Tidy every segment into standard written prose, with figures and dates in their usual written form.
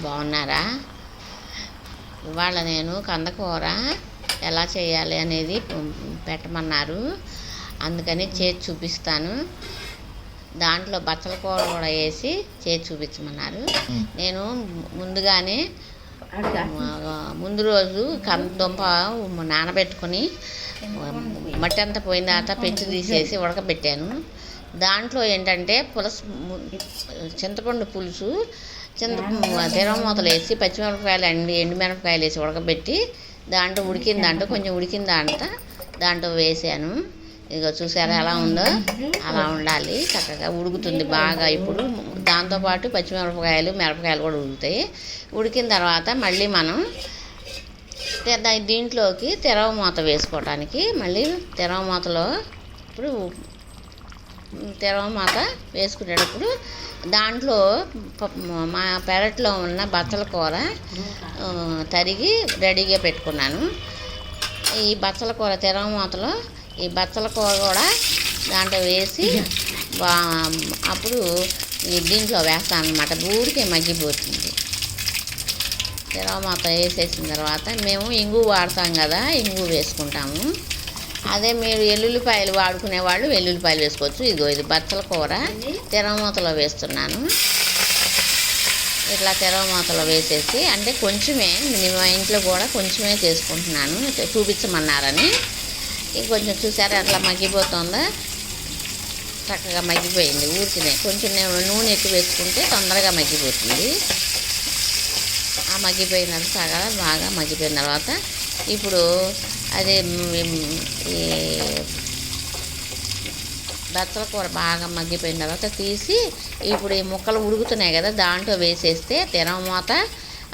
బాగున్నారా? ఇవాళ నేను కందకూర ఎలా చేయాలి అనేది పెట్టమన్నారు, అందుకని చేసి చూపిస్తాను. దాంట్లో బచ్చల కూర కూడా వేసి చేసి చూపించమన్నారు. నేను ముందుగానే ముందు రోజు కందదుంప నానబెట్టుకొని మట్టి అంతా పోయిన తర్వాత పెంచి తీసేసి ఉడకబెట్టాను. దాంట్లో ఏంటంటే చింతపండు పులుసు, తిరమూతలు వేసి పచ్చిమిరపకాయలు ఎండుమిరపకాయలు వేసి ఉడకబెట్టి దాంట్లో కొంచెం ఉడికిన దాంట్లో వేసాను. ఇదిగో చూసారా ఎలా ఉందో? అలా ఉండాలి, చక్కగా ఉడుకుతుంది బాగా. ఇప్పుడు దాంతోపాటు పచ్చిమిరపకాయలు మిరపకాయలు కూడా ఉడుకుతాయి. ఉడికిన తర్వాత మళ్ళీ మనం దీంట్లోకి తిరమూత వేసుకోవటానికి మళ్ళీ తిరమూతలో ఇప్పుడు తిరమూత వేసుకునేటప్పుడు దాంట్లో మా పెరట్లో ఉన్న బచ్చల కూర తరిగి రెడీగా పెట్టుకున్నాను. ఈ బచ్చల కూర తిరమూతలో ఈ బచ్చల కూర కూడా దాంట్లో వేసి అప్పుడు దీంట్లో వేస్తాను అన్నమాట. ఊరికే మగ్గిపోతుంది. తిరమూత వేసేసిన తర్వాత మేము ఇంగు వాడతాం కదా, ఇంగు వేసుకుంటాము. అదే మీరు ఎల్లుల్లిపాయలు వాడుకునే వాళ్ళు వెల్లుల్లిపాయలు వేసుకోవచ్చు. ఇది బచ్చల కూర తిరమూతలో వేస్తున్నాను. ఇట్లా తిరమూతలో వేసేసి, అంటే కొంచెమే, మా ఇంట్లో కూడా కొంచెమే చేసుకుంటున్నాను, చూపించమన్నారని. ఇంకొంచెం చూసారా అట్లా మగ్గిపోతుందా? చక్కగా మగ్గిపోయింది. ఊరికినే కొంచెం నూనె ఎక్కువ వేసుకుంటే తొందరగా మగ్గిపోతుంది. ఆ మగ్గిపోయిన తర్వాత బాగా మగ్గిపోయిన తర్వాత ఇప్పుడు అదే ఈ బచ్చల కూర బాగా మగ్గిపోయిన తర్వాత తీసి ఇప్పుడు ఈ ముక్కలు ఉడుకుతున్నాయి కదా దాంట్లో వేసేస్తే తిరమూత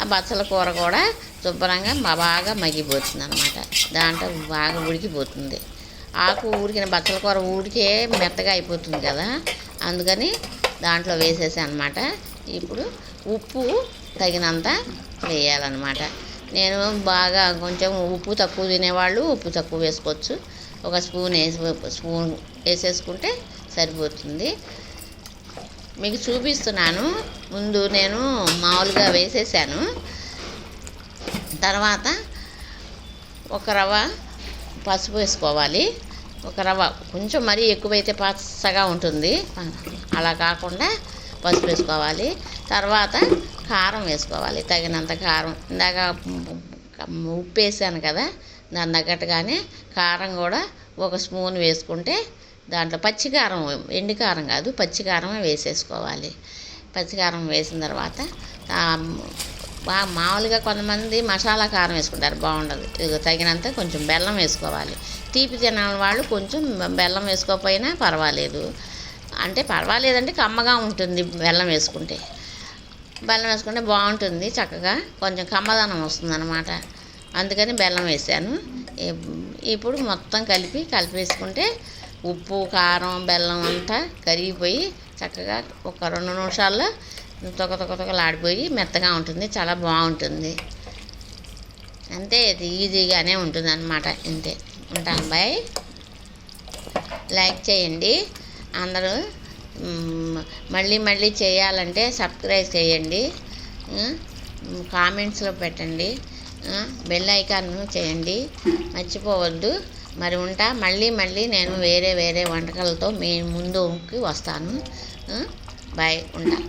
ఆ బచ్చల కూర కూడా శుభ్రంగా బాగా మగ్గిపోతుంది అన్నమాట. దాంట్లో బాగా ఉడికిపోతుంది. ఆకు ఉడికిన బచ్చల కూర ఊరికే మెత్తగా అయిపోతుంది కదా, అందుకని దాంట్లో వేసేసాను అన్నమాట. ఇప్పుడు ఉప్పు తగినంత వేయాలన్నమాట. నేను బాగా కొంచెం ఉప్పు తక్కువ తినేవాళ్ళు ఉప్పు తక్కువ వేసుకోవచ్చు. ఒక స్పూన్ వేసేసుకుంటే సరిపోతుంది. మీకు చూపిస్తున్నాను. ముందు నేను మామూలుగా వేసేసాను. తర్వాత ఒక రవ్వ పసుపు వేసుకోవాలి. ఒక రవ్వ కొంచెం మరీ ఎక్కువైతే పచ్చగా ఉంటుంది, అలా కాకుండా పసుపు వేసుకోవాలి. తర్వాత కారం వేసుకోవాలి, తగినంత కారం. ఇందాక ఉప్పు వేసాను కదా, దాని తగ్గట్టుగానే కారం కూడా ఒక స్పూన్ వేసుకుంటే దాంట్లో పచ్చికారం, ఎండుకారం కాదు పచ్చికారమే వేసేసుకోవాలి. పచ్చికారం వేసిన తర్వాత మామూలుగా కొంతమంది మసాలా కారం వేసుకుంటారు, బాగుండదు. ఇది తగినంత కొంచెం బెల్లం వేసుకోవాలి. తీపి తినాలని వాళ్ళు కొంచెం బెల్లం వేసుకోకపోయినా పర్వాలేదు. అంటే పర్వాలేదంటే కమ్మగా ఉంటుంది బెల్లం వేసుకుంటే. బెల్లం వేసుకుంటే బాగుంటుంది, చక్కగా కొంచెం కమ్మదనం వస్తుంది అన్నమాట. అందుకని బెల్లం వేసాను. ఇప్పుడు మొత్తం కలిపేసుకుంటే ఉప్పు కారం బెల్లం అంతా కరిగిపోయి చక్కగా ఒక 2 నిమిషాల్లో తొకలాడిపోయి మెత్తగా ఉంటుంది, చాలా బాగుంటుంది. అంతే, ఇది ఈజీగానే ఉంటుంది అన్నమాట. అంతే, ఉంటాను, బాయ్. లైక్ చేయండి అందరూ. మళ్ళీ చేయాలంటే సబ్స్క్రైబ్ చేయండి, కామెంట్స్లో పెట్టండి, బెల్ ఐకాన్ చేయండి, మర్చిపోవద్దు. మరి ఉంటా. మళ్ళీ నేను వేరే వంటకాలతో మీ ముందుకి వస్తాను. బాయ్, ఉంటా.